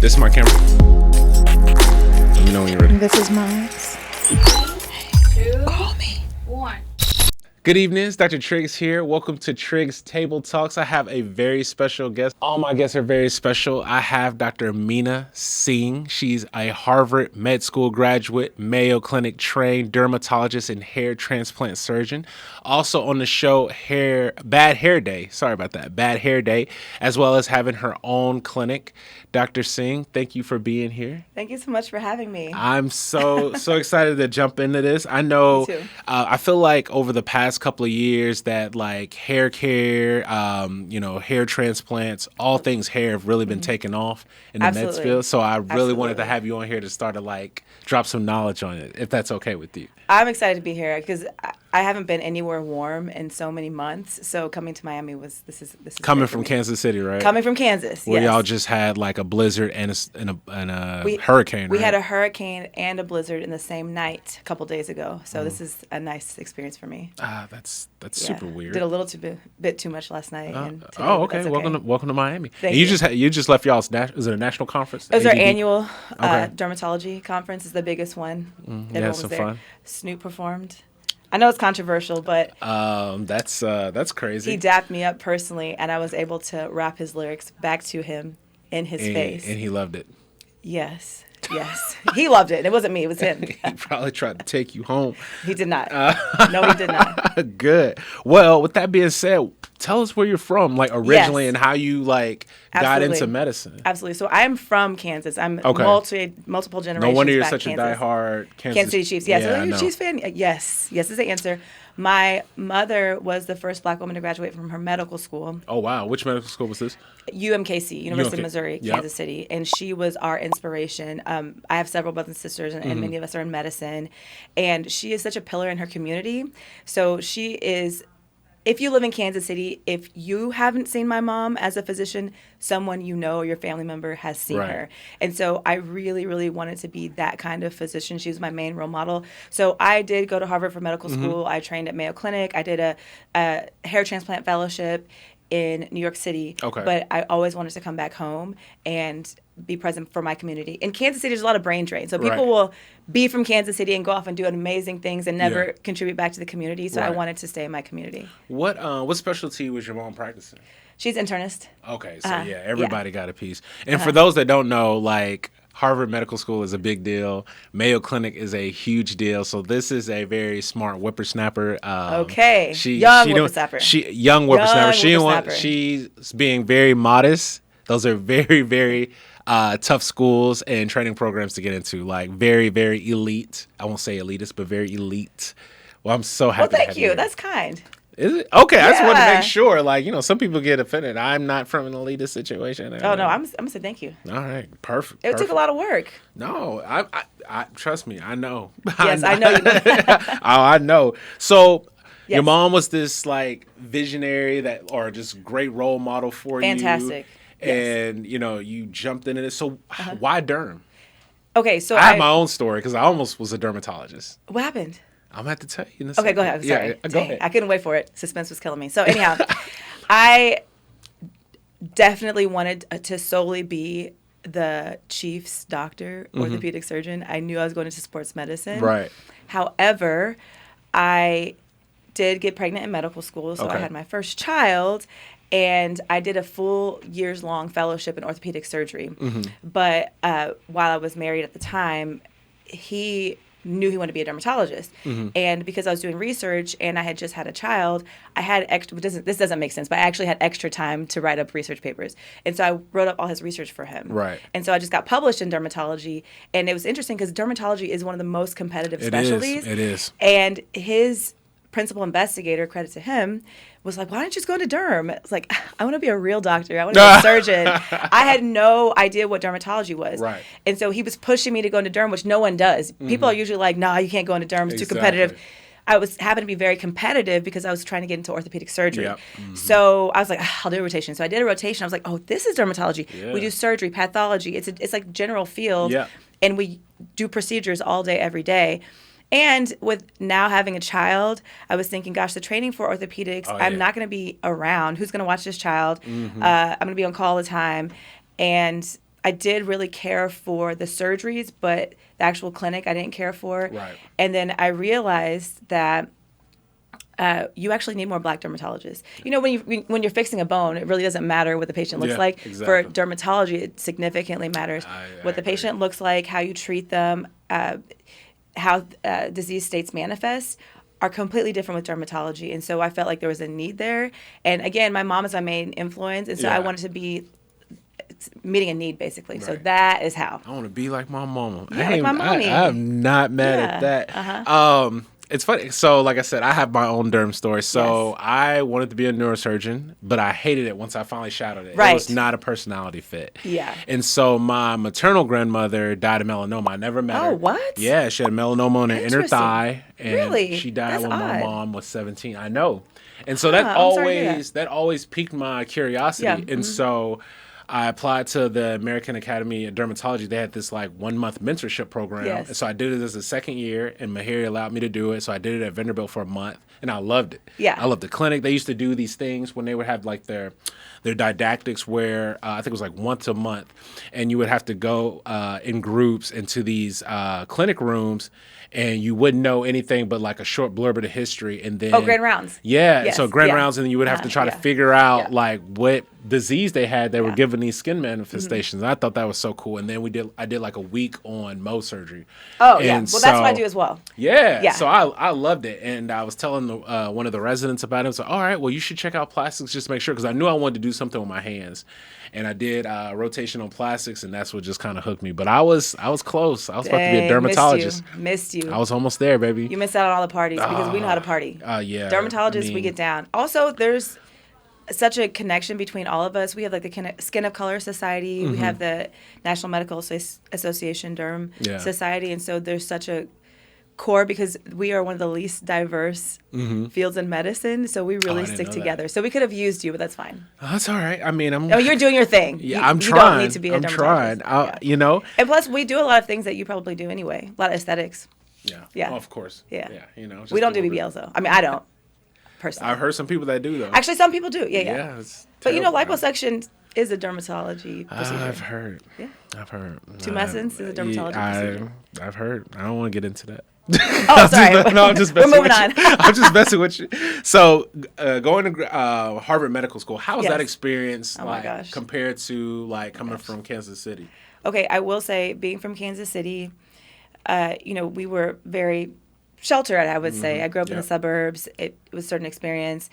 This is my camera. Let me know when you're ready. This is mine. 2, Call me. 1. Good evening, it's Dr. Triggs here. Welcome to Triggs Table Talks. I have a very special guest. All my guests are very special. I have Dr. Meena Singh. She's a Harvard Med School graduate, Mayo Clinic trained dermatologist and hair transplant surgeon. Also on the show, Bad Hair Day, as well as having her own clinic. Dr. Singh, thank you for being here. Thank you so much for having me. I'm so excited to jump into this. I know, Me too. I feel like over the past couple of years that like hair care, hair transplants, all things hair have really been taken off in the med field. So I really wanted to have you on here to start to like drop some knowledge on it, if that's okay with you. I'm excited to be here because I haven't been anywhere warm in so many months. So coming to Miami was this is Coming from Kansas City, right? Coming from Kansas, where yes. y'all just had like a blizzard and a hurricane. We right? had a hurricane and a blizzard in the same night a couple days ago. So this is a nice experience for me. That's super weird. Did a little bit too much last night. And today, okay. That's okay. Welcome to Miami. Thank you. you. You just left y'all's. Was it a national conference? It was our AGD? annual dermatology conference. It's the biggest one. Everyone was some there. fun. Snoop performed. I know it's controversial, but that's crazy. he dapped me up personally, and I was able to rap his lyrics back to him in his face. And he loved it. Yes. He loved it. It wasn't me. It was him. He probably tried to take you home. He did not. No, he did not. Good. Well, with that being said, tell us where you're from, like originally, Yes. and how you like got Absolutely. into medicine. Absolutely. So I'm from Kansas. I'm Okay. multiple generations. No wonder you're back such a Kansas. diehard Kansas City Chiefs. Yes. Yeah, Are you a Chiefs fan? Yes. Yes is the answer. My mother was the first Black woman to graduate from her medical school. Oh wow, which medical school was this? UMKC, University UMK. of Missouri, Yep. Kansas City, and she was our inspiration. I have several brothers and sisters, and many of us are in medicine, and she is such a pillar in her community. So she is. If you live in Kansas City, if you haven't seen my mom as a physician, someone you know or your family member has seen Right. her. And so I really, really wanted to be that kind of physician. She was my main role model. So I did go to Harvard for medical school. I trained at Mayo Clinic. I did a hair transplant fellowship in New York City. Okay. But I always wanted to come back home and be present for my community. In Kansas City, there's a lot of brain drain. So people Right. will be from Kansas City and go off and do amazing things and never Yeah. contribute back to the community. So I Right. wanted to stay in my community. What specialty was your mom practicing? She's internist. Okay, so Uh-huh. everybody got a piece. And for those that don't know, like Harvard Medical School is a big deal. Mayo Clinic is a huge deal. So this is a very smart whippersnapper. Okay. Young whippersnapper. Young whippersnapper. whippersnapper. She's being very modest. Those are very, very tough schools and training programs to get into. Like very, very elite. I won't say elitist, but very elite. Well, I'm so happy. Well, to thank have you. here. That's kind. Is it? Okay, I just wanted to Yeah. make sure. Like, some people get offended. I'm not from an elitist situation. Oh, no, I'm going to say thank you. All right, perfect. It took a lot of work. No, I trust me. I know. Yes, I know you know. Oh, I know. So your Yes. mom was this like visionary or just great role model for Fantastic. you. Yes. And you jumped into this. So why derm? Okay, so I have my own story because I almost was a dermatologist. What happened? I'm gonna have to tell you. In a Okay, second. go ahead. Sorry. Yeah, go Dang, ahead. I couldn't wait for it. Suspense was killing me. So anyhow, I definitely wanted to solely be the Chiefs doctor, orthopedic surgeon. I knew I was going into sports medicine. Right. However, I did get pregnant in medical school, so I Okay. had my first child, and I did a full years-long fellowship in orthopedic surgery. But while I was married at the time, he knew he wanted to be a dermatologist. And because I was doing research and I had just had a child, I had extra, this doesn't make sense, but I actually had extra time to write up research papers. And so I wrote up all his research for him. Right. And so I just got published in dermatology. And it was interesting because dermatology is one of the most competitive specialties. It is. And his principal investigator, credit to him, was like, why don't you just go into derm? It's like, I want to be a real doctor. I want to be a surgeon. I had no idea what dermatology was. Right. And so he was pushing me to go into derm, which no one does. People are usually like, nah, you can't go into derm. It's too competitive. I happened to be very competitive because I was trying to get into orthopedic surgery. Yep. So I was like, I'll do a rotation. So I did a rotation. I was like, oh, this is dermatology. Yeah. We do surgery, pathology. It's like general field. Yep. And we do procedures all day, every day. And with now having a child, I was thinking, gosh, the training for orthopedics, I'm not going to be around. Who's going to watch this child? I'm going to be on call all the time. And I did really care for the surgeries, but the actual clinic I didn't care for. Right. And then I realized that you actually need more Black dermatologists. You know, when you're fixing a bone, it really doesn't matter what the patient looks like. Exactly. For dermatology, it significantly matters what the agree. patient looks like, how you treat them, how disease states manifest are completely different with dermatology. And so I felt like there was a need there. And again, my mom is my main influence, and so I wanted to be meeting a need, basically. Right. So that is how. I want to be like my mama. Yeah, like my mommy. I'm not mad at that. It's funny. So, like I said, I have my own derm story. So I wanted to be a neurosurgeon, but I hated it once I finally shadowed it. Right. It was not a personality fit. Yeah. And so my maternal grandmother died of melanoma. I never met her. Oh, what? Yeah, she had melanoma on her inner thigh. And really? She died That's when odd. my mom was 17. I know. And so that always piqued my curiosity. Yeah. And so I applied to the American Academy of Dermatology. They had this like 1 month mentorship program. Yes. And so I did it as a second year, and Mahiri allowed me to do it. So I did it at Vanderbilt for a month, and I loved it. Yeah. I loved the clinic. They used to do these things when they would have like their didactics where I think it was like once a month, and you would have to go in groups into these clinic rooms, and you wouldn't know anything but like a short blurb of the history, and then grand rounds. Yeah, Yes. so grand rounds, and then you would have to try to figure out like what disease they had. They were given these skin manifestations. And I thought that was so cool. And then I did like a week on Mohs surgery. Oh, yeah. Well, that's what I do as well. Yeah. So I loved it. And I was telling one of the residents about it. I was like, all right, well, you should check out plastics just to make sure. Because I knew I wanted to do something with my hands. And I did rotation on plastics, and that's what just kind of hooked me. But I was close. I was about to be a dermatologist. Missed you. I was almost there, baby. You missed out on all the parties because we know how to party. Yeah. Dermatologists, we get down. Also, there's such a connection between all of us. We have like the Skin of Color Society. Mm-hmm. We have the National Medical Association Derm Society. And so there's such a core because we are one of the least diverse fields in medicine. So we really stick together. That. So we could have used you, but that's fine. That's all right. I mean, you're doing your thing. Yeah, I'm trying. You don't need to be a dermatologist. I'm trying. You know? And plus, we do a lot of things that you probably do anyway. A lot of aesthetics. Yeah. Yeah. Oh, of course. Yeah. Yeah. You know, we don't do BBLs though. I mean, I don't. Personally. I've heard some people that do though. Actually, some people do. Yeah. But you know, liposuction is a dermatology procedure. I've heard. Yeah. I've heard. Tumescence is a dermatology procedure. I've heard. I don't want to get into that. Oh, sorry. No, I'm just messing We're moving with on. You. I'm just messing with you. So, going to Harvard Medical School, how was that experience compared to like coming from Kansas City? Okay, I will say, being from Kansas City, we were very sheltered, I would say. I grew up in the suburbs. It was a certain experience.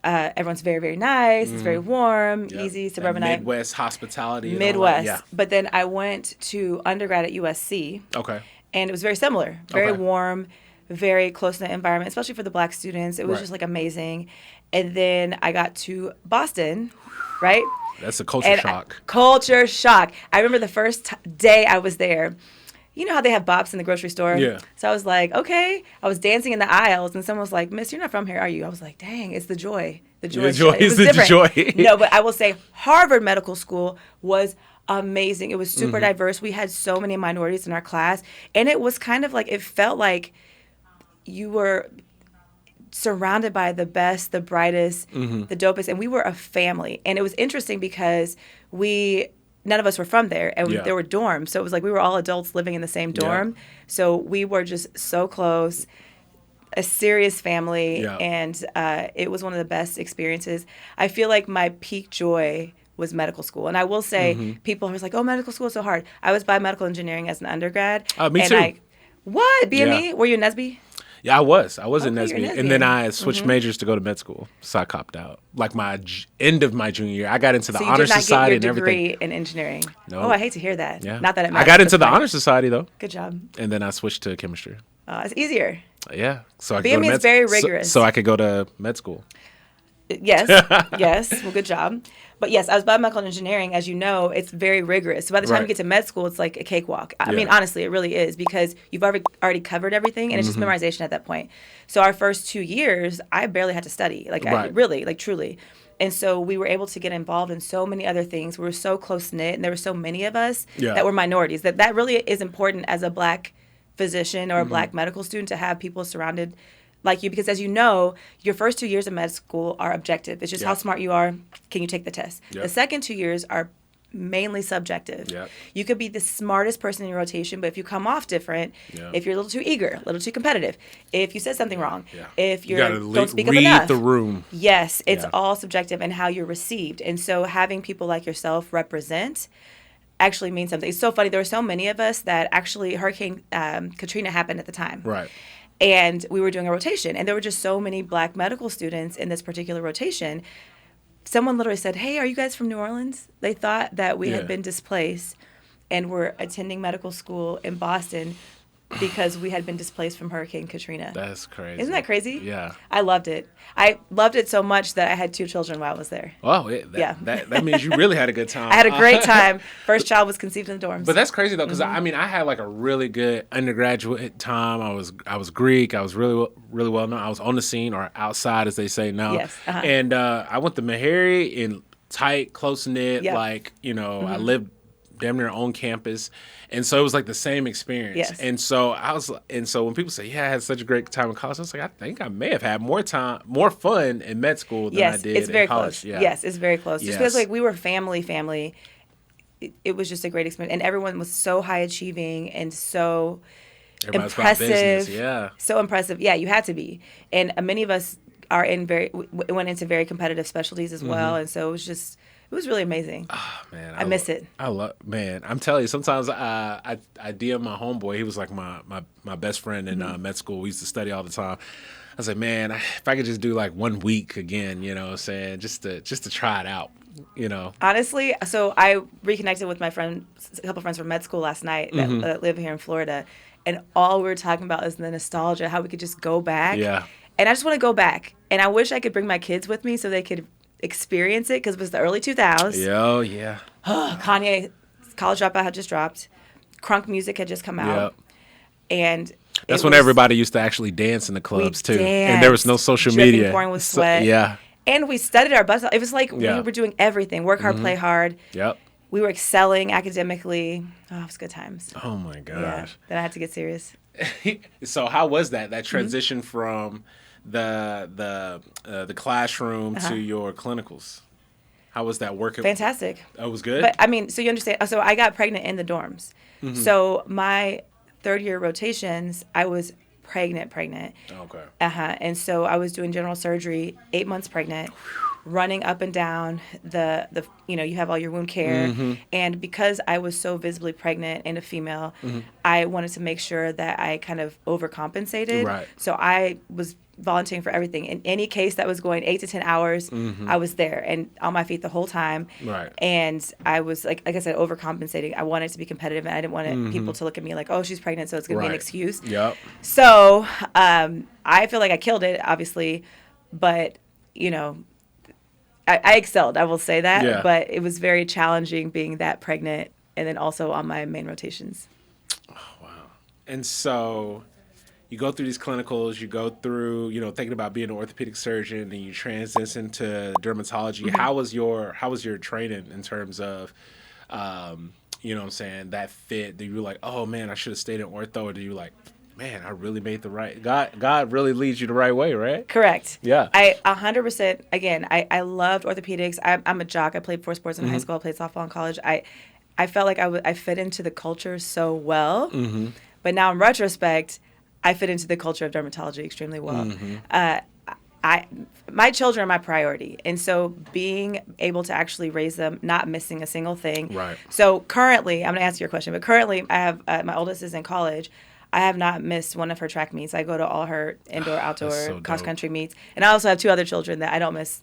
Everyone's very, very nice. It's very warm, easy, suburbanite. Midwest hospitality. Midwest. But then I went to undergrad at USC. Okay. And it was very similar. Very warm, very close-knit environment, especially for the Black students. It was just like amazing. And then I got to Boston, right? That's a culture shock. Culture shock. I remember the first day I was there. You know how they have bops in the grocery store? Yeah. So I was like, okay. I was dancing in the aisles, and someone was like, Miss, you're not from here, are you? I was like, dang, it's the joy. The joy. The joy is the joy. No, but I will say Harvard Medical School was amazing. It was super diverse. We had so many minorities in our class, and it was kind of like, it felt like you were surrounded by the best, the brightest, the dopest, and we were a family. And it was interesting because none of us were from there, and there were dorms. So it was like we were all adults living in the same dorm. Yeah. So we were just so close, a serious family, and it was one of the best experiences. I feel like my peak joy was medical school. And I will say, people are like, oh, medical school is so hard. I was biomedical engineering as an undergrad. Me too. What? BME? Were you in NSBE? Yeah, I was in NSBE. And then I switched majors to go to med school. So I copped out. Like my end of my junior year, I got into the honor society and everything. So you did not get your degree in engineering? No. Oh, I hate to hear that. Yeah. Not that it matters. I got into the honor society, though. Good job. And then I switched to chemistry. It's easier. Yeah. So I BME is very rigorous. So I could go to med school. Yes. Yes. Well, good job. But yes, I was biomedical engineering. As you know, it's very rigorous. So by the time you get to med school, it's like a cakewalk. I mean, honestly, it really is because you've already covered everything, and it's just memorization at that point. So our first 2 years, I barely had to study. Truly. And so we were able to get involved in so many other things. We were so close-knit, and there were so many of us that were minorities. That really is important as a Black physician or a Black medical student to have people surrounded like you, because as you know, your first 2 years of med school are objective. It's just how smart you are. Can you take the test? The second 2 years are mainly subjective. Yep. You could be the smartest person in your rotation, but if you come off different, Yeah. if you're a little too eager, a little too competitive, if you said something wrong, Yeah. if You you gotta don't speak up read enough. the room. Yes, it's Yeah. all subjective and how you're received. And so having people like yourself represent actually means something. It's so funny. There were so many of us that actually Hurricane Katrina happened at the time. Right. And we were doing a rotation, and there were just so many Black medical students in this particular rotation. Someone literally said, "Hey, are you guys from New Orleans?" They thought that we Yeah. had been displaced and were attending medical school in Boston because we had been displaced from Hurricane Katrina. That's crazy. Isn't that crazy? Yeah. I loved it. I loved it so much that I had 2 children while I was there. Oh, Yeah. That means you really had a good time. I had a great time. First child was conceived in the dorms. But that's crazy though, because Mm-hmm. I mean, I had like a really good undergraduate time. I was Greek. I was really well known. I was on the scene or outside, as they say now. Yes, uh-huh. And I went to Meharry in tight, close knit. Yep. Like I lived damn near on campus, and so it was like the same experience. Yes. And so when people say, "Yeah, I had such a great time in college," I was like, I think I may have had more fun in med school than I yes, did it's very in college. close. Yeah. Yes, it's very close. Just because Yes. like we were family. It was just a great experience, and everyone was so high achieving and so Everybody's about impressive. business. Yeah. So impressive. Yeah, you had to be. And many of us are went into very competitive specialties as well, and so it was really amazing. Man, I miss it. I love, man. I'm telling you, sometimes I DM my homeboy. He was like my best friend in med school. We used to study all the time. I was like, man, if I could just do like 1 week again, you know what I'm saying, just to try it out, you know. Honestly, so I reconnected with my friend, a couple friends from med school last night that live here in Florida, and all we were talking about is the nostalgia, how we could just go back. Yeah. And I just want to go back, and I wish I could bring my kids with me so they could experience it, because it was the early 2000s. Yo, yeah. Kanye, College Dropout had just dropped. Crunk music had just come out. Yep. And That's when everybody used to actually dance in the clubs too, and there was no social dripping, media. pouring with sweat. Yeah. And we studied our butts off. It was like Yeah. we were doing everything. Work hard, play hard. Yep. We were excelling academically. Oh, it was good times. Oh my Yeah. gosh. Then I had to get serious. So how was that Mm-hmm. transition from the classroom to your clinicals? How was that working? Fantastic. Oh, it was good. But I mean, so you understand. So I got pregnant in the dorms. Mm-hmm. So my third year rotations, I was pregnant. Okay. And so I was doing general surgery, 8 months pregnant, running up and down the you have all your wound care. Mm-hmm. And because I was so visibly pregnant and a female, I wanted to make sure that I kind of overcompensated. Right. So I was volunteering for everything. In any case that was going 8 to 10 hours, I was there and on my feet the whole time. Right. And I was like I said, overcompensating. I wanted to be competitive, and I didn't want people to look at me like, oh, she's pregnant, so it's going to be an Right. excuse. Yep. So I feel like I killed it, obviously, but I excelled. I will say that. Yeah. But it was very challenging being that pregnant, and then also on my main rotations. And so you go through these clinicals, you go through, thinking about being an orthopedic surgeon, and you transition to dermatology. Mm-hmm. How was your training in terms of, you know what I'm saying, that fit? Do you were like, oh man, I should have stayed in ortho, or do you like, man, I really made the right, God really leads you the right way, right? Correct. Yeah. I 100%, again, I loved orthopedics. I'm a jock. I played 4 sports in high school. I played softball in college. I felt like I fit into the culture so well. But now in retrospect, I fit into the culture of dermatology extremely well. My children are my priority. And so being able to actually raise them, not missing a single thing. Right. So currently, I'm going to answer your question, but currently I have, my oldest is in college. I have not missed one of her track meets. I go to all her indoor, outdoor, so dope. cross-country meets. And I also have 2 other children that I don't miss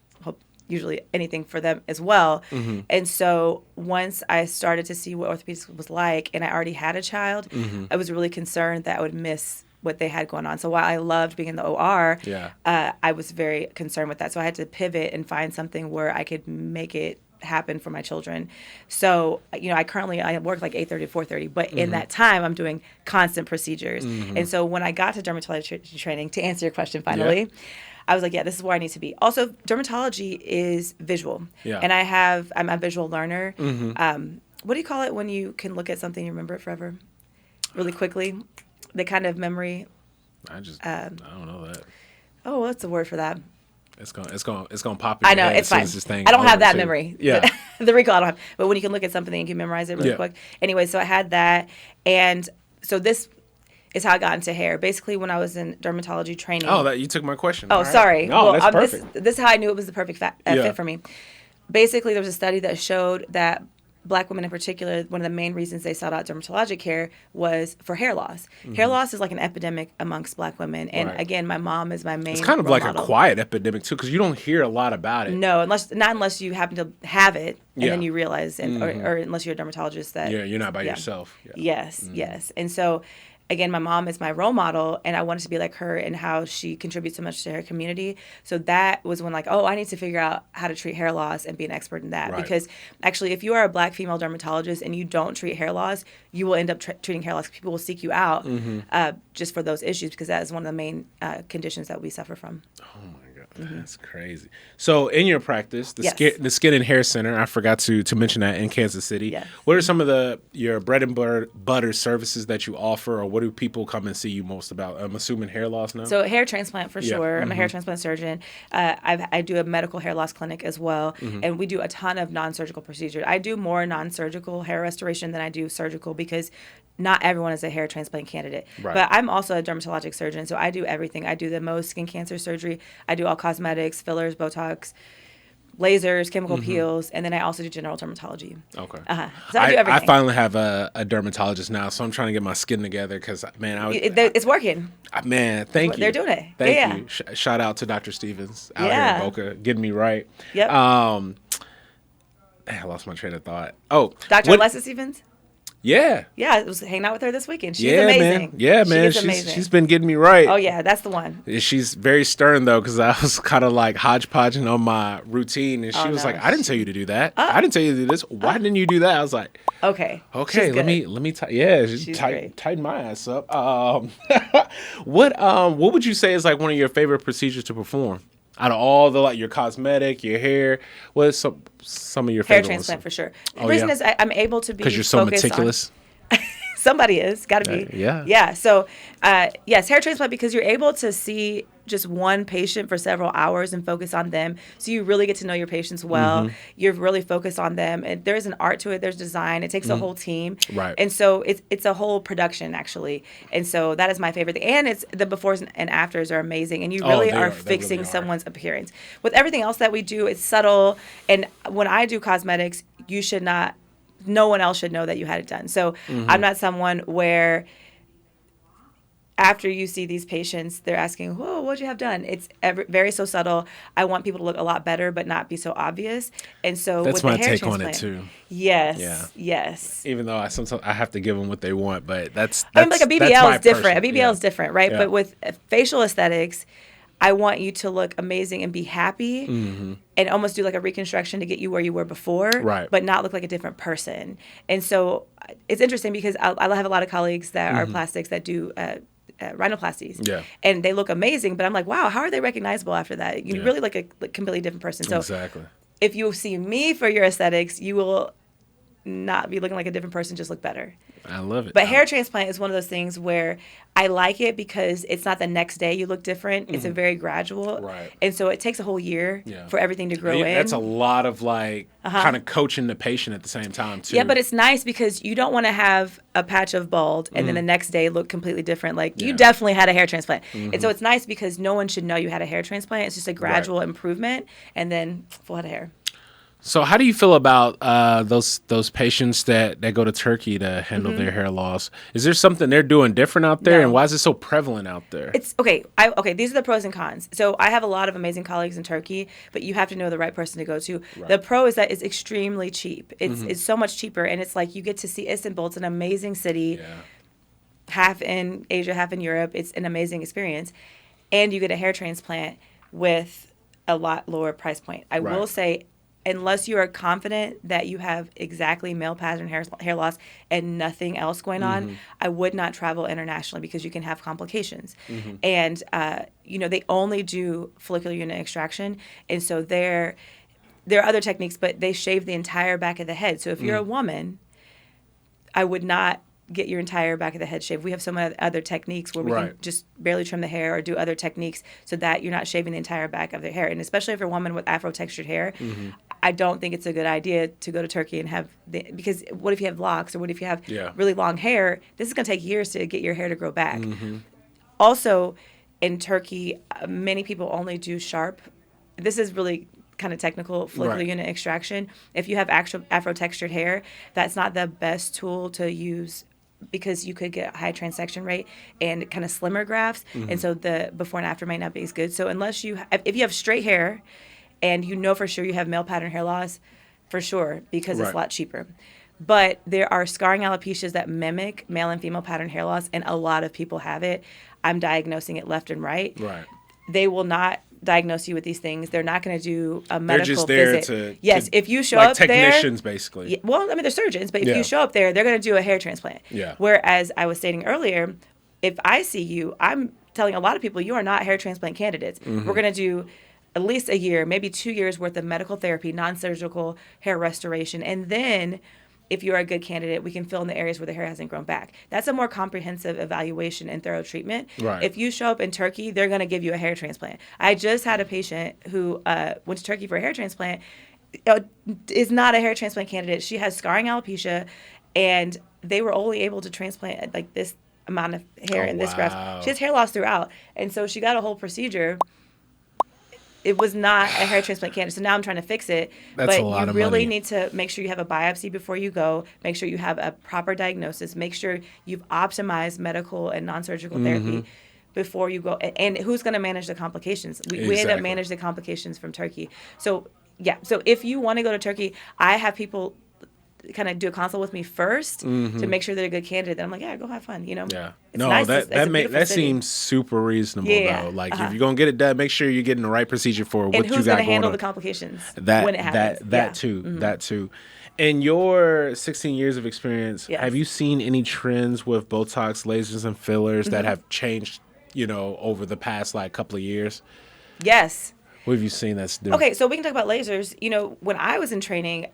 usually anything for them as well. And so once I started to see what orthopedics was like, and I already had a child, I was really concerned that I would miss what they had going on. So while I loved being in the OR, I was very concerned with that. So I had to pivot and find something where I could make it happen for my children. So, I work like 8:30 to 4:30, but in that time I'm doing constant procedures. And so when I got to dermatology training, to answer your question finally, I was like, yeah, this is where I need to be. Also, dermatology is visual. Yeah. And I'm a visual learner. What do you call it when you can look at something and remember it forever? Really quickly? The kind of memory. I don't know that. Oh, what's the word for that? It's gonna pop in I your know, head it's as soon fine. as this thing I don't have over, that too. memory. Yeah. the recall I don't have. But when you can look at something, you can memorize it really quick. Anyway, so I had that. And so this is how I got into hair. Basically, when I was in dermatology training. Oh, that you took my question. Oh, All right. sorry. No, that's perfect. This is how I knew it was the perfect fit for me. Basically, there was a study that showed that Black women in particular, one of the main reasons they sought out dermatologic care was for hair loss. Hair loss is like an epidemic amongst Black women. And again, my mom is my main It's kind of role like model. a quiet epidemic too, because you don't hear a lot about it. No, not unless you happen to have it and then you realize, or unless you're a dermatologist that you're not by yourself. Yeah. Yes. And so, again, my mom is my role model, and I wanted to be like her and how she contributes so much to her community. So that was when, like, I need to figure out how to treat hair loss and be an expert in that. Right. Because actually, if you are a Black female dermatologist and you don't treat hair loss, you will end up treating hair loss. People will seek you out just for those issues, because that is one of the main conditions that we suffer from. Oh my God, that's crazy. So in your practice, the Skin and Hair Center, I forgot to mention that, in Kansas City. Yes. What are some of your bread and butter services that you offer, or what do people come and see you most about? I'm assuming hair loss now? So hair transplant for sure. I'm a hair transplant surgeon. I do a medical hair loss clinic as well, and we do a ton of non-surgical procedures. I do more non-surgical hair restoration than I do surgical, because not everyone is a hair transplant candidate. Right. But I'm also a dermatologic surgeon, so I do everything. I do the Mohs skin cancer surgery. I do all cosmetics, fillers, Botox, lasers, chemical peels, and then I also do general dermatology. Okay. So I do everything. I finally have a dermatologist now, so I'm trying to get my skin together, because, man, it's working. Man, thank you. They're doing it. Thank you. Shout out to Dr. Stevens out here in Boca, getting me right. Yep. I lost my train of thought. Oh, Dr. Alessa Stevens? Yeah. Yeah, I was hanging out with her this weekend. She's amazing. Man. Yeah, man. She's amazing. She's been getting me right. Oh, yeah, that's the one. She's very stern, though, because I was kind of like hodgepodging on my routine. And she was like, I didn't tell you to do that. I didn't tell you to do this. Why didn't you do that? I was like, okay, let me tighten my ass up. What would you say is like one of your favorite procedures to perform? Out of all the, like, your cosmetic, your hair, what is some of your favorite hair transplant ones? for sure. The reason is I'm able to be because you're so meticulous. Somebody is got to be. Yeah. So yes, hair transplant, because you're able to see just one patient for several hours and focus on them. So you really get to know your patients well. You're really focused on them, and there's an art to it. There's design. It takes a whole team. Right. And so it's a whole production, actually. And so that is my favorite thing. And it's the befores and afters are amazing. And you really are fixing someone's appearance. With everything else that we do, it's subtle. And when I do cosmetics, no one else should know that you had it done. So I'm not someone where after you see these patients, they're asking, whoa, what'd you have done? It's very so subtle. I want people to look a lot better, but not be so obvious. And so that's with the my hair take transplant, on it too. Yes. Even though sometimes I have to give them what they want, but that's I mean, like a BBL is different. A BBL is yeah. different, right? Yeah. But with facial aesthetics, I want you to look amazing and be happy and almost do like a reconstruction to get you where you were before, right, but not look like a different person. And so it's interesting because I have a lot of colleagues that are plastics that do rhinoplasties. Yeah. And they look amazing, but I'm like, wow, how are they recognizable after that? You really look like a completely different person. So exactly. If you see me for your aesthetics, you will not be looking like a different person, just look better. I love it. But hair transplant is one of those things where I like it because it's not the next day you look different. It's a very gradual. Right. And so it takes a whole year for everything to grow in. That's a lot of like kind of coaching the patient at the same time too. Yeah, but it's nice because you don't want to have a patch of bald and then the next day look completely different. Like you definitely had a hair transplant. And so it's nice because no one should know you had a hair transplant. It's just a gradual improvement and then full head of hair. So how do you feel about those patients that go to Turkey to handle their hair loss? Is there something they're doing different out there, and why is it so prevalent out there? It's okay. These are the pros and cons. So I have a lot of amazing colleagues in Turkey, but you have to know the right person to go to. Right. The pro is that it's extremely cheap. It's so much cheaper, and it's like you get to see Istanbul. It's an amazing city, half in Asia, half in Europe. It's an amazing experience, and you get a hair transplant with a lot lower price point. I will say, unless you are confident that you have exactly male pattern hair loss and nothing else going on, I would not travel internationally because you can have complications. And, they only do follicular unit extraction. And so there are other techniques, but they shave the entire back of the head. So if you're a woman, I would not get your entire back of the head shaved. We have some other techniques where we can just barely trim the hair or do other techniques so that you're not shaving the entire back of the hair. And especially if you're a woman with afro textured hair, I don't think it's a good idea to go to Turkey and have because what if you have locks or what if you have Yeah. really long hair? This is going to take years to get your hair to grow back. Mm-hmm. Also, in Turkey, many people only do sharp. This is really kind of technical follicular Right. unit extraction. If you have actual afro textured hair, that's not the best tool to use because you could get a high transection rate and kind of slimmer grafts, and so the before and after might not be as good. So unless if you have straight hair, and you know for sure you have male pattern hair loss, for sure because it's Right. a lot cheaper. But there are scarring alopecias that mimic male and female pattern hair loss, and a lot of people have it. I'm diagnosing it left and right. Right. They will not diagnose you with these things. They're not going to do a They're medical just there visit. Yes, to if you show like up there, technicians, basically. yeah, well, I mean, they're surgeons, but if Yeah. you show up there, they're going to do a hair transplant. Yeah. Whereas I was stating earlier, if I see you, I'm telling a lot of people you are not hair transplant candidates. Mm-hmm. We're going to do at least a year, maybe 2 years worth of medical therapy, non-surgical hair restoration, and then if you're a good candidate, we can fill in the areas where the hair hasn't grown back. That's a more comprehensive evaluation and thorough treatment. Right. If you show up in Turkey, they're going to give you a hair transplant. I just had a patient who went to Turkey for a hair transplant, is not a hair transplant candidate. She has scarring alopecia, and they were only able to transplant like this amount of hair Oh, in this wow. graft. She has hair loss throughout, and so she got a whole procedure. It was not a hair transplant candidate, so now I'm trying to fix it. That's but a lot you of really money. need to make sure you have a biopsy before you go. Make sure you have a proper diagnosis. Make sure you've optimized medical and non-surgical therapy before you go. And who's going to manage the complications? We end up Exactly. manage the complications from Turkey. So yeah, so if you want to go to Turkey, I have people kind of do a consult with me first to make sure they're a good candidate. Then I'm like, yeah, go have fun. You know. Yeah. It's No, nice. that It's a that beautiful city. seems super reasonable Yeah, though. Like uh-huh. if you're gonna get it done, make sure you're getting the right procedure for what And you who's got going to going handle on. the complications That when it happens? that Yeah. too. That too. In your 16 years of experience, Yes. have you seen any trends with Botox, lasers, and fillers that have changed, over the past like couple of years? Yes. What have you seen that's new? Okay, so we can talk about lasers. When I was in training,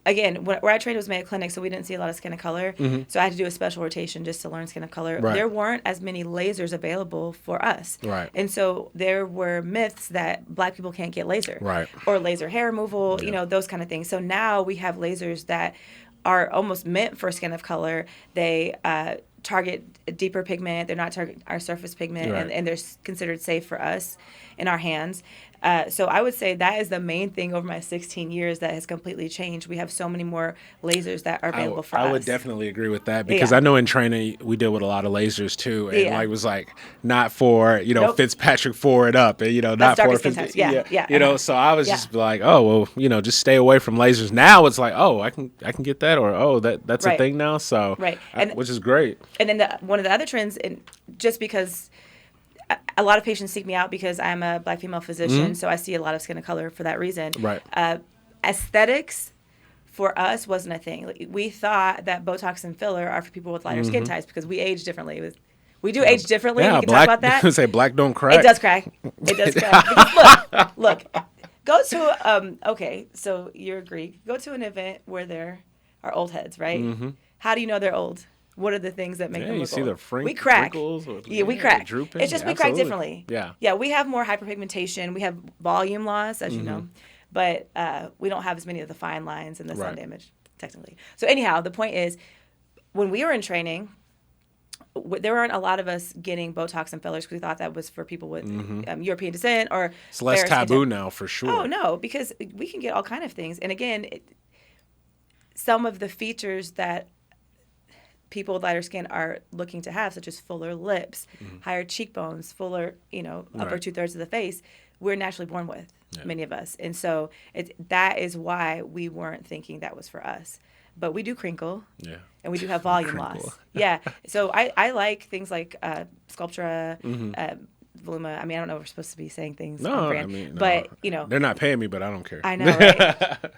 again, where I trained was Mayo Clinic, so we didn't see a lot of skin of color. So I had to do a special rotation just to learn skin of color. Right. There weren't as many lasers available for us. Right. And so there were myths that black people can't get laser. Right. Or laser hair removal, those kind of things. So now we have lasers that are almost meant for skin of color. They target a deeper pigment. They're not target our surface pigment, Right. and they're considered safe for us in our hands. So I would say that is the main thing over my 16 years that has completely changed. We have so many more lasers that are available for us. I would definitely agree with that because Yeah. I know in training we deal with a lot of lasers too, and Yeah. like was like not for Nope. Fitzpatrick forward up, and not That's darker for skin types. Yeah, yeah, So I was Yeah. just like, oh well, just stay away from lasers. Now it's like, oh, I can get that, or oh that's a Right. thing now. So Right. And- which is great. And then one of the other trends, and just because a lot of patients seek me out because I'm a black female physician, so I see a lot of skin of color for that reason. Right. Aesthetics for us wasn't a thing. Like, we thought that Botox and filler are for people with lighter skin types because we age differently. We do age differently. Yeah, we can black. talk about that. Say black don't crack. It does crack. It does crack. Because look. Go to okay, so you're Greek. Go to an event where there are old heads, right? How do you know they're old? What are the things that make Yeah, them you look see old? the We crack. wrinkles or- Yeah, we yeah, crack. drooping. It's just we crack Absolutely. differently. Yeah. Yeah, we have more hyperpigmentation. We have volume loss, as you know, but we don't have as many of the fine lines and the sun Right. damage, technically. So anyhow, the point is, when we were in training, there weren't a lot of us getting Botox and fillers because we thought that was for people with European descent or It's less fair skin taboo type. now for sure. Oh no, because we can get all kind of things. And again, some of the features that people with lighter skin are looking to have, such as fuller lips, higher cheekbones, fuller, upper Right. 2/3 of the face, we're naturally born with, many of us. And so that is why we weren't thinking that was for us. But we do crinkle. Yeah. And we do have volume Crinkle. loss. Yeah. So I like things like Sculptura, Voluma. I mean, I don't know if we're supposed to be saying things on No, brand. I mean, no. But, They're not paying me, but I don't care. I know, right?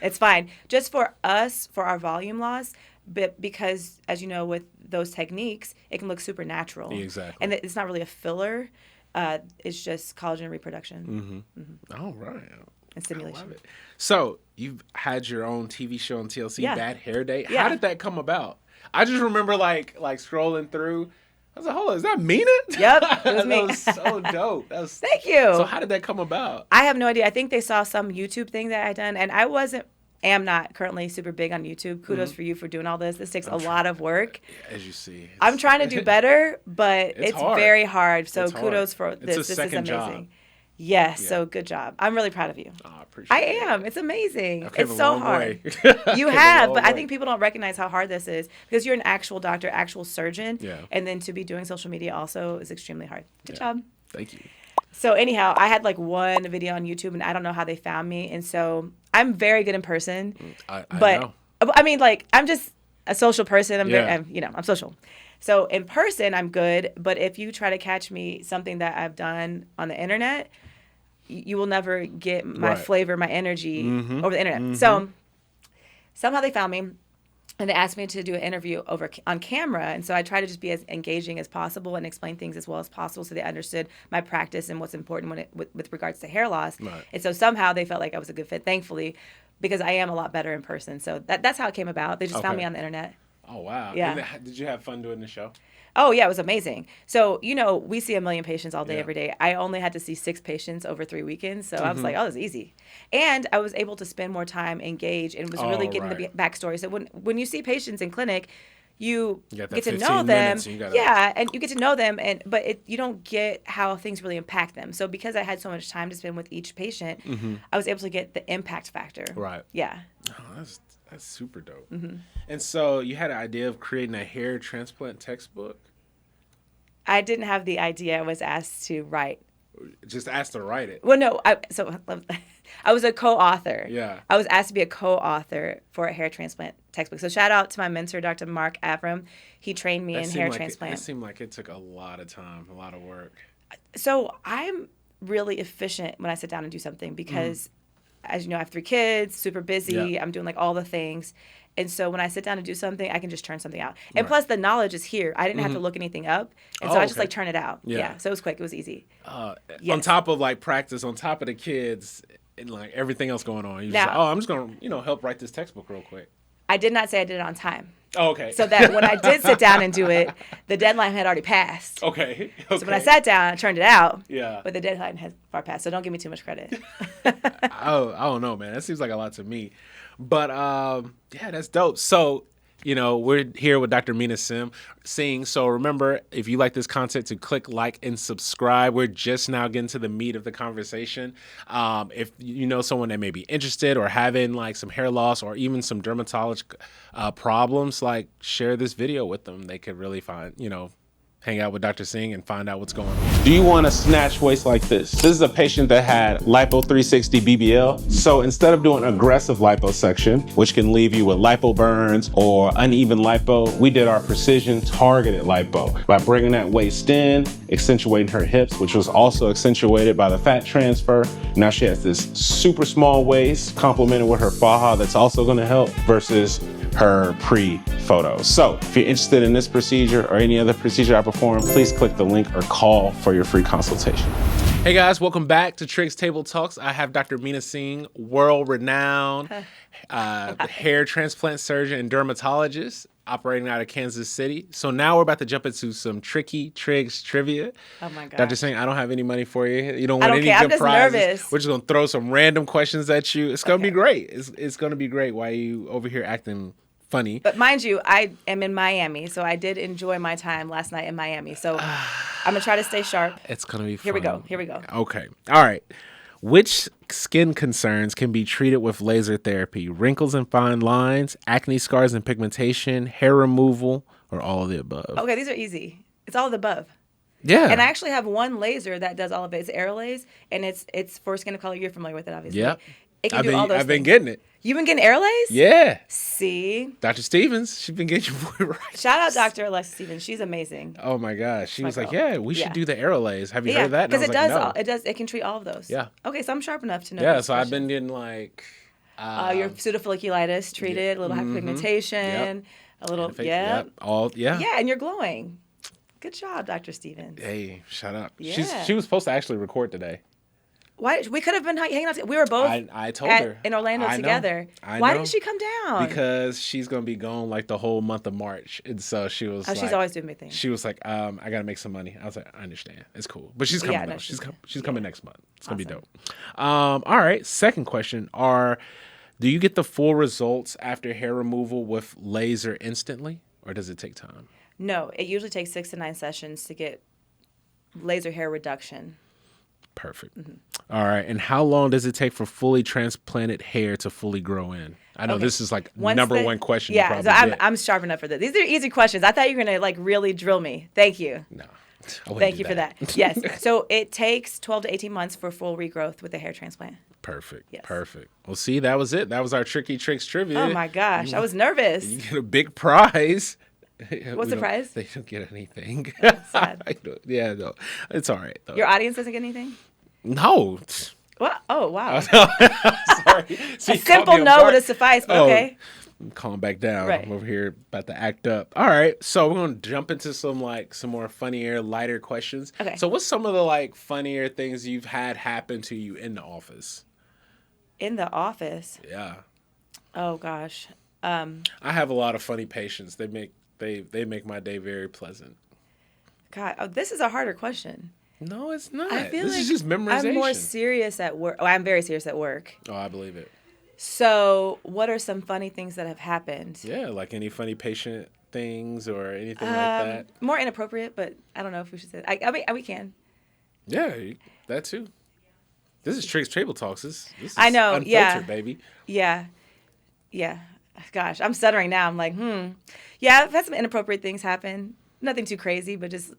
It's fine. Just for us, for our volume loss, but because, as you know, with those techniques, it can look super natural. Exactly. And it's not really a filler. It's just collagen reproduction All right. and stimulation. Love it. So you've had your own TV show on TLC, Yeah. Bad Hair Day. Yeah. How did that come about? I just remember like scrolling through. was like, hold on, is that Meena? Yep, it was me. That was so dope. Thank you. So how did that come about? I have no idea. I think they saw some YouTube thing that I done, and I am not currently super big on YouTube. Kudos for you for doing all this. This takes a lot of work. As you see. I'm trying to do better, but it's hard. very hard. So It's hard. kudos for It's this. a This is second amazing. job. Yes, Yeah. so good job. I'm really proud of you. Oh, I appreciate I it. am. It's amazing. I've came It's a so long hard. way. You Came a have, long but I way. think people don't recognize how hard this is because you're an actual doctor, actual surgeon. Yeah. And then to be doing social media also is extremely hard. Good job. Thank you. So anyhow, I had like one video on YouTube and I don't know how they found me. And so I'm very good in person. I But know. I mean, like, I'm just a social person. Yeah. I'm social. So in person, I'm good. But if you try to catch me something that I've done on the internet, you will never get my Right. flavor, my energy over the internet. So somehow they found me and they asked me to do an interview on camera. And so I try to just be as engaging as possible and explain things as well as possible so they understood my practice and what's important with regards to hair loss. Right. And so somehow they felt like I was a good fit, thankfully, because I am a lot better in person. So that's how it came about. They just found Okay. me on the internet. Oh, wow. Yeah. And did you have fun doing the show? Oh, yeah, it was amazing. So, we see 1 million patients all day, Yeah. every day. I only had to see 6 patients over 3 weekends. So I was like, oh, this is easy. And I was able to spend more time engaged and was really getting the right. backstory. So when you see patients in clinic, you got that get to 15 know them. minutes and you gotta- Yeah, and you get to know them, but you don't get how things really impact them. So because I had so much time to spend with each patient, I was able to get the impact factor. Right. Yeah. Oh, that's super dope. And so you had an idea of creating a hair transplant textbook? I didn't have the idea. I was asked to write. Just asked to write it. Well, no. I was a co-author. Yeah. I was asked to be a co-author for a hair transplant textbook. So shout out to my mentor, Dr. Mark Avram. He trained me in hair transplant. It seemed like it took a lot of time, a lot of work. So I'm really efficient when I sit down and do something because, as you know, I have 3 kids, super busy. Yeah. I'm doing like all the things. And so when I sit down to do something, I can just turn something out. And Right. plus the knowledge is here. I didn't have to look anything up. And so I just okay. like turn it out. Yeah. Yeah. So it was quick. It was easy. On Yes. top of like practice, on top of the kids and like everything else going on. You're just Now- like, I'm just going to, help write this textbook real quick. I did not say I did it on time. Oh, okay. So that when I did sit down and do it, the deadline had already passed. Okay. So when I sat down, I turned it out. Yeah. But the deadline has far passed. So don't give me too much credit. I don't know, man. That seems like a lot to me. But yeah, that's dope. So, we're here with Dr. Meena Singh. So remember, if you like this content, to click like and subscribe. We're just now getting to the meat of the conversation. If you know someone that may be interested or having like some hair loss or even some dermatology problems, like share this video with them. They could really find, hang out with Dr. Singh and find out what's going on. Do you want a snatch waist like this? This is a patient that had lipo 360 BBL. So instead of doing aggressive liposuction, which can leave you with lipo burns or uneven lipo, we did our precision targeted lipo by bringing that waist in, accentuating her hips, which was also accentuated by the fat transfer. Now she has this super small waist complemented with her faja that's also gonna help versus her pre-photos. So if you're interested in this procedure or any other procedure I perform, please click the link or call for your free consultation. Hey guys, welcome back to Triggs Table Talks. I have Dr. Meena Singh, world-renowned hair transplant surgeon and dermatologist operating out of Kansas City. So now we're about to jump into some tricky Triggs trivia. Oh my God. Dr. Singh, I don't have any money for you. You don't I want don't any care. I'm good just prizes. nervous. We're just gonna throw some random questions at you. It's gonna be Okay. great. It's gonna be great. Why you over here acting funny? But mind you, I am in Miami. So I did enjoy my time last night in Miami. So I'm going to try to stay sharp. It's gonna be fun. Here we go. Okay. All right. Which skin concerns can be treated with laser therapy? Wrinkles and fine lines, acne scars and pigmentation, hair removal, or all of the above? Okay, these are easy. It's all of the above. Yeah. And I actually have one laser that does all of it. It's Aerolase, and it's for skin of color. You're familiar with it, obviously. Yep. It can do all those I've been things. getting it. You've been getting Aerolase? Yeah. See? Dr. Stevens, she's been getting your boy right. Shout out Dr. Alexa Stevens. She's amazing. Oh my gosh. She was like, girl. yeah, we should Yeah. do the Aerolase. Have you heard of that? And I because was it like, does. no. It can treat all of those. Yeah. Okay, so I'm sharp enough to know. Yeah, these so I've questions. been getting like Your pseudofolliculitis treated, a little hyperpigmentation, a little, yeah. Yeah. And you're glowing. Good job, Dr. Stevens. Hey, shut up. Yeah. She was supposed to actually record today. Why we could have been hanging out. We were both. I told her in Orlando I know. together. I Why know. didn't she come down? Because she's gonna be gone like the whole month of March, and so she was. Oh, like, she's always doing big things. She was like, I gotta make some money. I was like, I understand, it's cool, but she's coming. Yeah, no, though. She's yeah. coming next month. It's gonna be Awesome. dope. All right. Second question: do you get the full results after hair removal with laser instantly, or does it take time? No, it usually takes 6 to 9 sessions to get laser hair reduction. Perfect. All right. And how long does it take for fully transplanted hair to fully grow in? I know this is like number one question. Yeah, you so probably get. I'm sharp enough for this. These are easy questions. I thought you were gonna like really drill me. Thank you. No. I wouldn't Thank do you for that. Yes. So it takes 12 to 18 months for full regrowth with a hair transplant. Perfect. Yes. Perfect. Well, see, that was it. That was our Tricky Tricks trivia. Oh my gosh, I was nervous. You get a big prize. What's the prize? They don't get anything. Sad. Yeah, no. It's all right, though. Your audience doesn't get anything? No. What? Oh, wow. Sorry. See, A simple no would have sufficed, but okay. I'm calling back down. Right. I'm over here about to act up. All right. So we're going to jump into some more funnier, lighter questions. Okay. So what's some of the funnier things you've had happen to you in the office? In the office? Yeah. Oh, gosh. I have a lot of funny patients. They make my day very pleasant. God, this is a harder question. No, it's not. I feel this like is just memorization. I'm more serious at work. Oh, I'm very serious at work. Oh, I believe it. So, what are some funny things that have happened? Yeah, like any funny patient things or anything like that. More inappropriate, but I don't know if we should say that. I mean, we can. Yeah, that too. This is Triggs Table Talks. This is I know, Unfiltered, yeah. baby. Yeah. Gosh, I'm stuttering now. I'm like, Yeah, I've had some inappropriate things happen. Nothing too crazy, but just,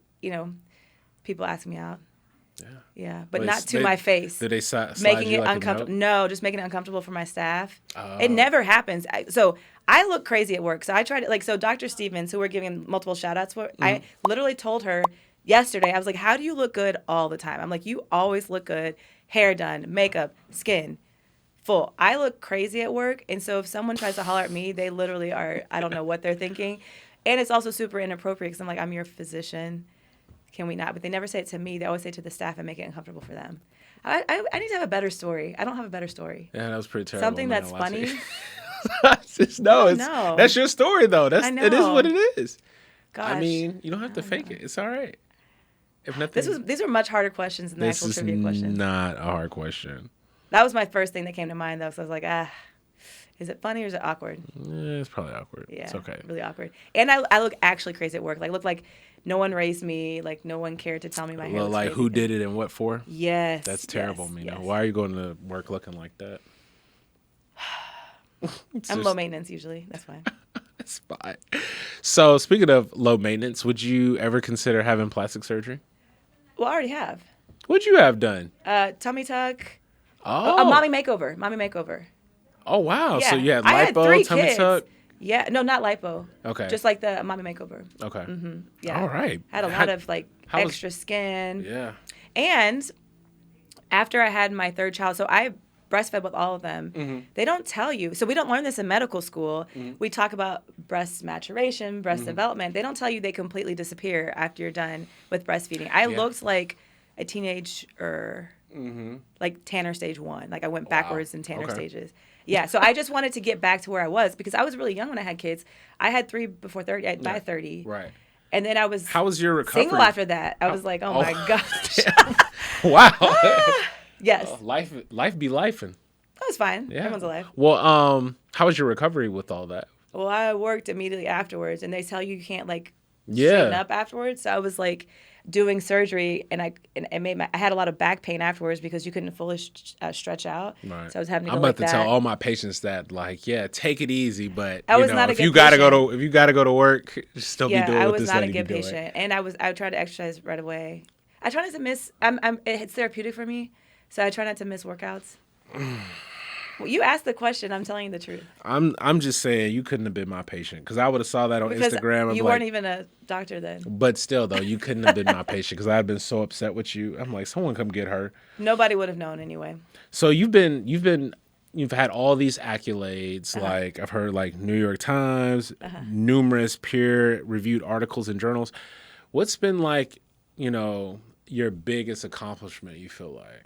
people asking me out. Yeah, but not to my face. Did they slide making you it like uncomfortable? No, just making it uncomfortable for my staff. Oh. It never happens. So I look crazy at work. So I tried to so Dr. Stevens, who we're giving multiple shout outs for, I literally told her yesterday, I was like, how do you look good all the time? I'm like, you always look good, hair done, makeup, skin, full. I look crazy at work. And so if someone tries to holler at me, they literally are, I don't know what they're thinking. And it's also super inappropriate because I'm like, I'm your physician. Can we not? But they never say it to me. They always say it to the staff and make it uncomfortable for them. I need to have a better story. I don't have a better story. Yeah, that was pretty terrible. Something that's funny. That's your story though. I know. It is what it is. Gosh. I mean, you don't have to fake it. It's all right. If nothing, These were much harder questions than the actual trivia questions. This is not a hard question. That was my first thing that came to mind though. So I was like, is it funny or is it awkward? It's probably awkward. Yeah, It's okay. Really awkward. And I look actually crazy at work. Like look like no one raised me. Like no one cared to tell me my hair. Well, looks like crazy. who did it and what for? Yes. That's terrible, yes, Meena. yes. Why are you going to work looking like that? I'm low maintenance usually. That's fine. It's fine. So speaking of low maintenance, would you ever consider having plastic surgery? Well, I already have. What'd you have done? Tummy tuck. Oh. A mommy makeover. Mommy makeover. Oh, wow. Yeah. So you had I had lipo, 3 tummy kids. tuck? Yeah. No, not lipo. Okay. Just like the mommy makeover. Okay. Yeah. All right. Had a lot of extra skin. Yeah. And after I had my 3rd child, so I breastfed with all of them. They don't tell you. So we don't learn this in medical school. We talk about breast maturation, breast development. They don't tell you they completely disappear after you're done with breastfeeding. I looked like a teenager, like Tanner stage 1. Like I went backwards in Tanner stages. Yeah, so I just wanted to get back to where I was because I was really young when I had kids. I had 3 before 30, by 30. Right. And then I was How was your recovery? single after that. I was like, oh my gosh. Wow. Yes. Life be lifing. That was fine. Yeah. Everyone's alive. Well, how was your recovery with all that? Well, I worked immediately afterwards, and they tell you can't Yeah. straighten up afterwards. So I was doing surgery, and I had a lot of back pain afterwards because you couldn't fully stretch out. Right. So I was having to I'm go about to like tell that. all my patients that, take it easy, but I was not a if good you gotta patient. if you gotta go to work, still be doing I what was this not a lady good be doing. patient, and I tried to exercise right away. I try not to miss. It's therapeutic for me, so I try not to miss workouts. Well, you asked the question. I'm telling you the truth. I'm just saying you couldn't have been my patient because I would have saw that on Because Instagram. I'm you like, weren't even a doctor then. but still though, you couldn't have been my patient because I'd been so upset with you. I'm like, someone come get her. Nobody would have known anyway. So you've had all these accolades. Like I've heard New York Times, numerous peer reviewed articles and journals. What's been your biggest accomplishment? You feel like?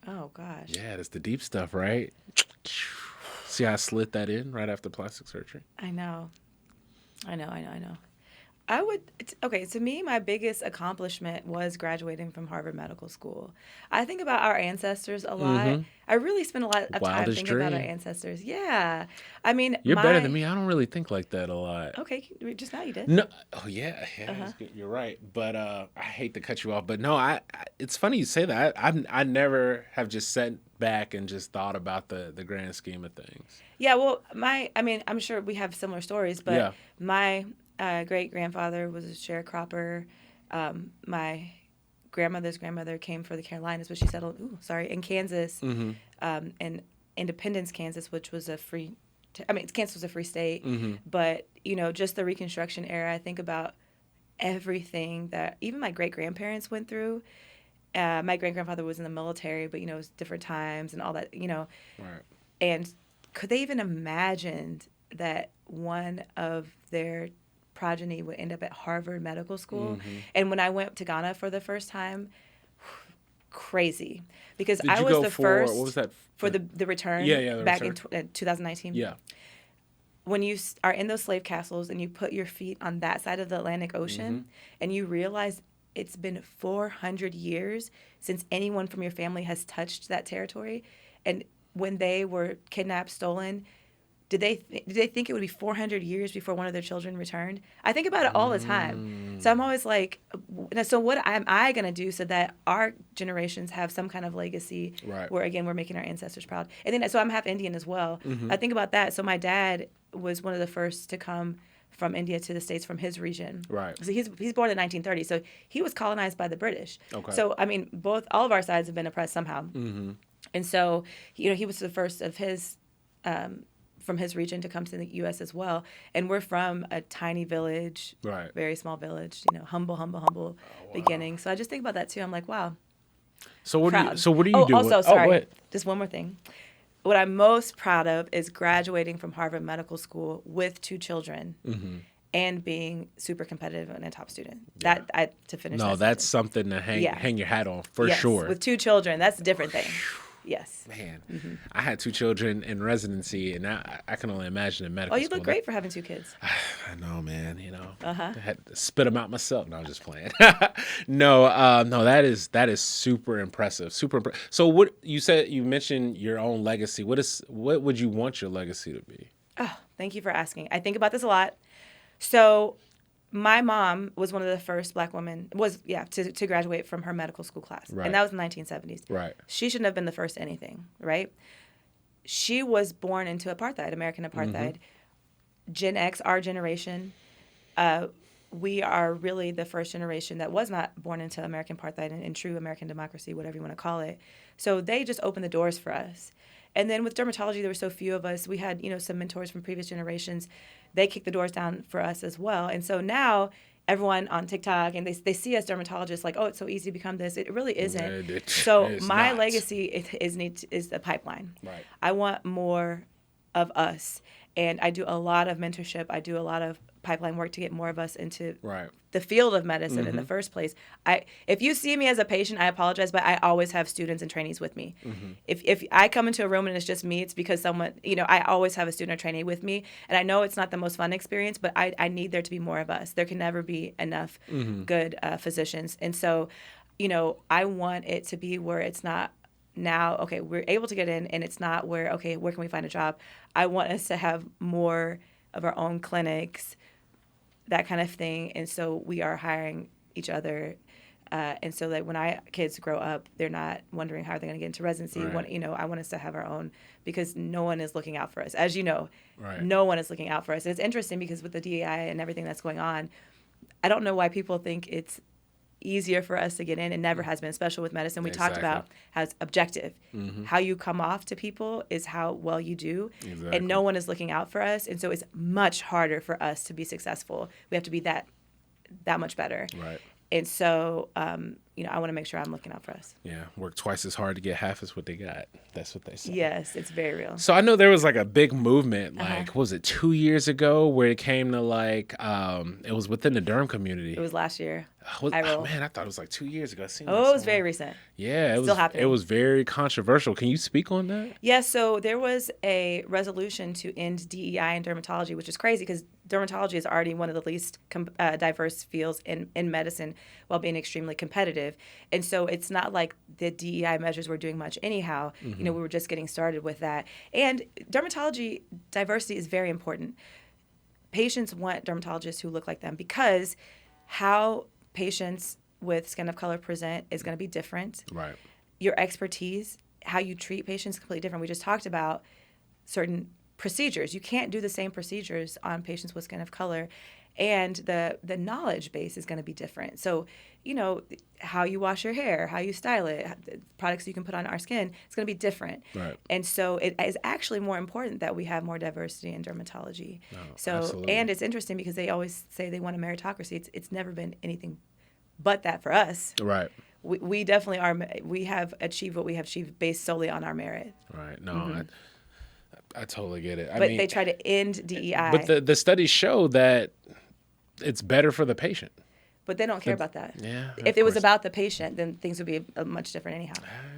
Oh gosh. Yeah, that's the deep stuff, right? See how I slid that in right after plastic surgery? I know. I know. I would, okay, to me, my biggest accomplishment was graduating from Harvard Medical School. I think about our ancestors a lot. I really spend a lot of time Wildest thinking about our dream. ancestors. Yeah. I mean, You're better than me. I don't really think like that a lot. Okay, just now you did. No, oh yeah, you're right. But I hate to cut you off, but no, it's funny you say that. I never have just sat back and just thought about the grand scheme of things. Yeah, well, I mean, I'm sure we have similar stories, but Yeah. my great-grandfather was a sharecropper. My grandmother's grandmother came for the Carolinas, but she settled, in Kansas, in Independence, Kansas, which was a free, Kansas was a free state, but, just the Reconstruction era, I think about everything that even my great-grandparents went through. My great-grandfather was in the military, but, it was different times and all that, Right. And could they even imagine that one of their progeny would end up at Harvard Medical School? And when I went to Ghana for the first time, crazy. Because Did I you was go the for, first what was that? for the return the back return. in 2019. Yeah. When you are in those slave castles and you put your feet on that side of the Atlantic Ocean and you realize it's been 400 years since anyone from your family has touched that territory, and when they were kidnapped, stolen, did they think it would be 400 years before one of their children returned? I think about it all the time. So I'm always like, so what am I going to do so that our generations have some kind of legacy where, again, we're making our ancestors proud? And then, so I'm half Indian as well. I think about that. So my dad was one of the first to come from India to the States from his region. Right. So he's born in 1930. So he was colonized by the British. Okay. So, I mean, all of our sides have been oppressed somehow. And so, he was the first of his, from his region to come to the U.S. as well. And we're from a tiny village, very small village, humble beginning. So I just think about that too. I'm like, wow. So what proud. do you do? Also, sorry, go ahead. just one more thing. What I'm most proud of is graduating from Harvard Medical School with 2 children. And being super competitive and a top student. To finish. No, that's something to hang your hat on for sure. With 2 children, that's a different thing. Yes. Man, I had 2 children in residency, and I can only imagine in medical school. Oh, you school. look great for having 2 kids. I know, man. I had to spit them out myself. No, I'm just playing. No, that is super impressive. So, what you mentioned your own legacy. What would you want your legacy to be? Oh, thank you for asking. I think about this a lot. So, my mom was one of the first Black women to graduate from her medical school class. Right. And that was in the 1970s. Right. She shouldn't have been the first to anything, right? She was born into apartheid, American apartheid. Gen X, our generation, we are really the first generation that was not born into American apartheid and true American democracy, whatever you want to call it. So they just opened the doors for us. And then with dermatology, there were so few of us. We had, some mentors from previous generations. They kicked the doors down for us as well. And so now everyone on TikTok, and they see us dermatologists like, oh, it's so easy to become this. It really isn't. So my legacy is the pipeline. Right. I want more of us. And I do a lot of mentorship. I do a lot of pipeline work to get more of us into the field of medicine in the first place. If you see me as a patient, I apologize, but I always have students and trainees with me. If I come into a room and it's just me, it's because someone, I always have a student or trainee with me. And I know it's not the most fun experience, but I need there to be more of us. There can never be enough good physicians. And so, I want it to be where it's not now, okay, we're able to get in, and it's not where, okay, where can we find a job? I want us to have more of our own clinics, that kind of thing. And so we are hiring each other. And so that when our kids grow up, they're not wondering how they're going to get into residency. Right. I want us to have our own, because no one is looking out for us. As you know, right. No one is looking out for us. And it's interesting because with the DEI and everything that's going on, I don't know why people think it's easier for us to get in. It never has been, especially with medicine. We talked about how it's objective. How you come off to people is how well you do. Exactly. And no one is looking out for us. And so it's much harder for us to be successful. We have to be that much better. Right. And so, I want to make sure I'm looking out for us. Yeah, work twice as hard to get half as what they got. That's what they say. Yes, it's very real. So I know there was like a big movement, what was it, 2 years ago, where it came to it was within the derm community. It was last year. eye roll. Man, I thought it was like 2 years ago. I seen Oh, that it was very somewhere. recent. Yeah, Still happening. It was very controversial. Can you speak on that? Yeah, so there was a resolution to end DEI in dermatology, which is crazy because dermatology is already one of the least diverse fields in medicine while being extremely competitive. And so it's not like the DEI measures were doing much anyhow. We were just getting started with that. And dermatology diversity is very important. Patients want dermatologists who look like them because how patients with skin of color present is going to be different. Right. Your expertise, how you treat patients, is completely different. We just talked about certain procedures. You can't do the same procedures on patients with skin of color, and the knowledge base is going to be different. So, how you wash your hair, how you style it, the products you can put on our skin, it's going to be different. Right. And so it is actually more important that we have more diversity in dermatology. No, So, absolutely. and it's interesting because they always say they want a meritocracy. It's never been anything but that for us. Right. We definitely are. We have achieved what we have achieved based solely on our merit. Right. No, I totally get it. But they try to end DEI. But the studies show that it's better for the patient. But they don't care about that. Yeah. If it was about the patient, then things would be much different anyhow.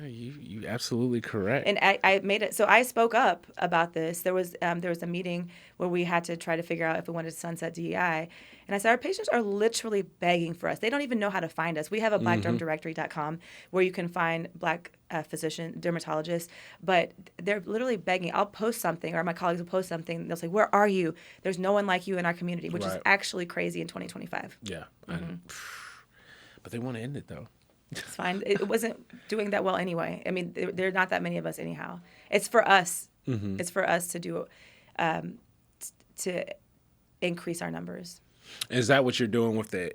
You absolutely correct. And I made it. So I spoke up about this. There was a meeting where we had to try to figure out if we wanted to sunset DEI. And I said, our patients are literally begging for us. They don't even know how to find us. We have a blackdermdirectory.com where you can find black physician, dermatologists, but they're literally begging. I'll post something, or my colleagues will post something. And they'll say, where are you? There's no one like you in our community, which is actually crazy in 2025. Yeah. But they want to end it, though. It's fine. It wasn't doing that well anyway. I mean, there are not that many of us anyhow. It's for us. It's for us to do, to increase our numbers. Is that what you're doing with the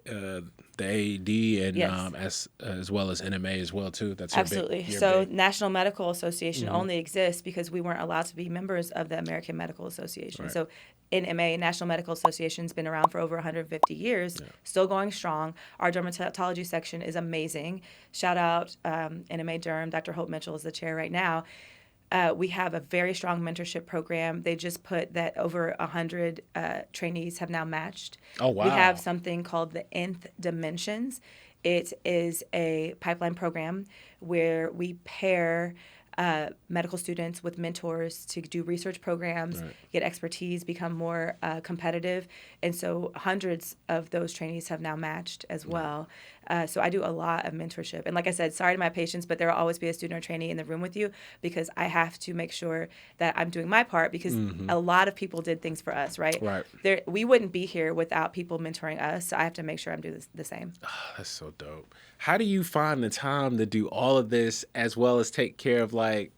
AED and Yes. as well as NMA as well too? That's Absolutely. So National Medical Association only exists because we weren't allowed to be members of the American Medical Association. Right. So NMA, National Medical Association, has been around for over 150 years, still going strong. Our dermatology section is amazing. Shout out NMA Derm. Dr. Hope Mitchell is the chair right now. We have a very strong mentorship program. They just put that over 100 trainees have now matched. Oh, wow. We have something called the Nth Dimensions. It is a pipeline program where we pair medical students with mentors to do research programs, get expertise, become more competitive. And so hundreds of those trainees have now matched as well. So I do a lot of mentorship. And like I said, sorry to my patients, but there will always be a student or trainee in the room with you because I have to make sure that I'm doing my part because a lot of people did things for us, right? Right. We wouldn't be here without people mentoring us. So I have to make sure I'm doing the same. Oh, that's so dope. How do you find the time to do all of this as well as take care of like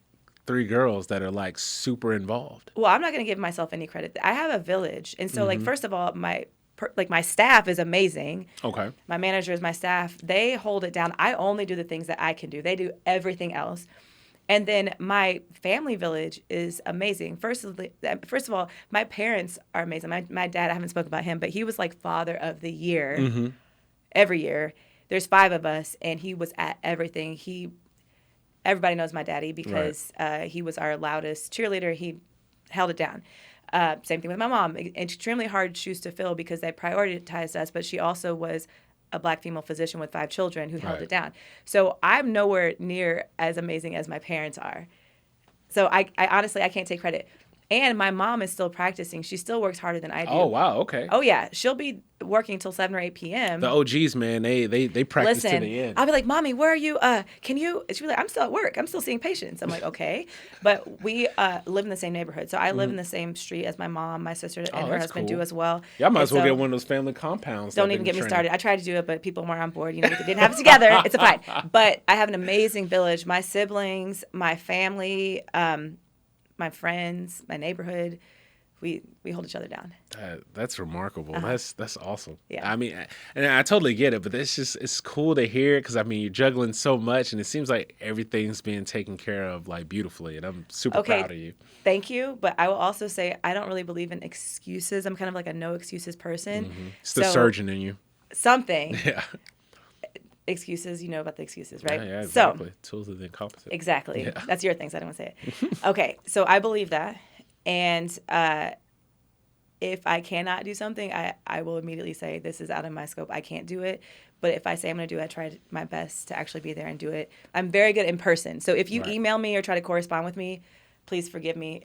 3 girls that are like super involved? Well, I'm not going to give myself any credit. I have a village. And so like, first of all, my staff is amazing. Okay. My managers, my staff, they hold it down. I only do the things that I can do. They do everything else. And then my family village is amazing. First of all, my parents are amazing. My dad, I haven't spoken about him, but he was like father of the year every year. There's 5 of us, and he was at everything. Everybody knows my daddy because he was our loudest cheerleader. He held it down. Same thing with my mom. Extremely hard shoes to fill because they prioritized us, but she also was a black female physician with 5 children who held it down. So I'm nowhere near as amazing as my parents are. So I honestly, I can't take credit. And my mom is still practicing. She still works harder than I do. Oh, wow. Okay. Oh, yeah. She'll be working till 7 or 8 p.m. The OGs, man, they practice Listen, to the end. I'll be like, Mommy, where are you? Can you? She'll be like, I'm still at work. I'm still seeing patients. I'm like, okay. But we live in the same neighborhood. So I live in the same street as my mom, my sister, and her husband do as well. Y'all might And as well so, get one of those family compounds. Don't even get me started. I tried to do it, but people weren't on board. We didn't have it together. It's a fight. But I have an amazing village. My siblings, my family, my friends, my neighborhood. We hold each other down. That's remarkable. That's awesome. Yeah. I mean, and I totally get it, but it's cool to hear because I mean you're juggling so much, and it seems like everything's being taken care of like beautifully, and I'm super proud of you. Thank you, but I will also say I don't really believe in excuses. I'm kind of like a no excuses person. It's the surgeon in you. Something. Yeah. Excuses, you know about the excuses, right? Yeah, exactly. So, tools of the incompetent. exactly. Yeah. That's your thing, so I don't want to say it. Okay, so I believe that. And if I cannot do something, I will immediately say, this is out of my scope. I can't do it. But if I say I'm going to do it, I try my best to actually be there and do it. I'm very good in person. So if you email me or try to correspond with me, please forgive me.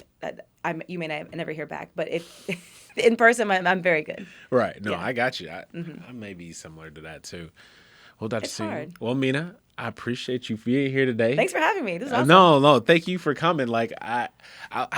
You may never hear back. But if in person, I'm very good. Right. No, Yeah. I got you. I may be similar to that too. Well, Dr. It's Singh. hard. Well, Meena, I appreciate you being here today. Thanks for having me. This is awesome. No, thank you for coming. Like I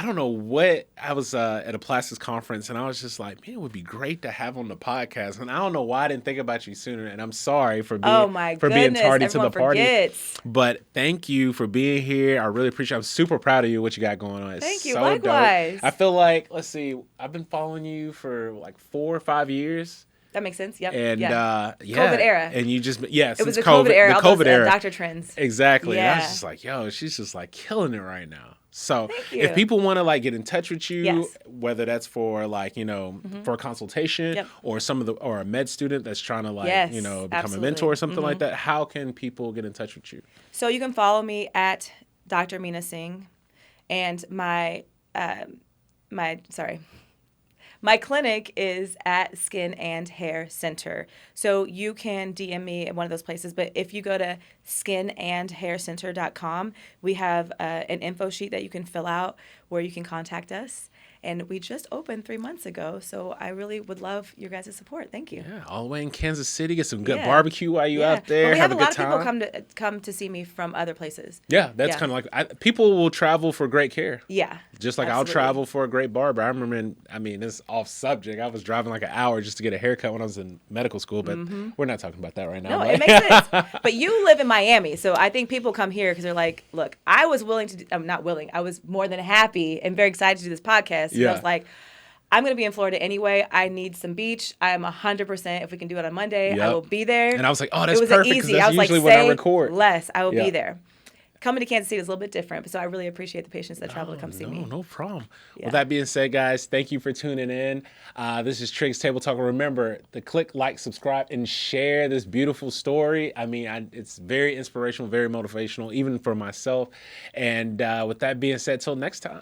don't know what I was at a plastics conference and I was just like, man, it would be great to have on the podcast. And I don't know why I didn't think about you sooner. And I'm sorry for being being tardy to the party. Forgets. But thank you for being here. I really appreciate it. I'm super proud of you, what you got going on. It's Thank you. so Likewise. dope. I feel like, let's see, I've been following you for like 4 or 5 years. That makes sense. Yep. And COVID era. And you just It was since the COVID era. the all COVID those, era, doctor trends. exactly. Yeah. And I was just like, yo, she's just like killing it right now. So Thank you. if people want to like get in touch with you, Yes. whether that's for like for a consultation or or a med student that's trying to like become absolutely. a mentor or something like that, how can people get in touch with you? So you can follow me at Dr. Meena Singh, and my clinic is at Skin and Hair Center. So you can DM me at one of those places. But if you go to skinandhaircenter.com, we have an info sheet that you can fill out where you can contact us. And we just opened 3 months ago. So I really would love your guys' support. Thank you. Yeah, all the way in Kansas City. Get some good barbecue while you out there. But we have a good lot time. of people come to see me from other places. Yeah, that's kind of like people will travel for great care. Yeah. Just like absolutely. I'll travel for a great barber. I remember, this is off subject. I was driving like an hour just to get a haircut when I was in medical school, but we're not talking about that right now. No, it makes sense. But you live in Miami, so I think people come here because they're like, look, I was willing to, I'm not willing, I was more than happy and very excited to do this podcast. So I was like, I'm going to be in Florida anyway. I need some beach. I'm 100%. If we can do it on Monday, I will be there. And I was like, oh, that's it was perfect because that's usually when I record. Less. I will be there. Coming to Kansas City is a little bit different, so I really appreciate the patients that travel to come see me. No problem. Yeah. With that being said, guys, thank you for tuning in. This is Triggs Table Talk. Remember to click like, subscribe, and share this beautiful story. It's very inspirational, very motivational, even for myself. And with that being said, till next time.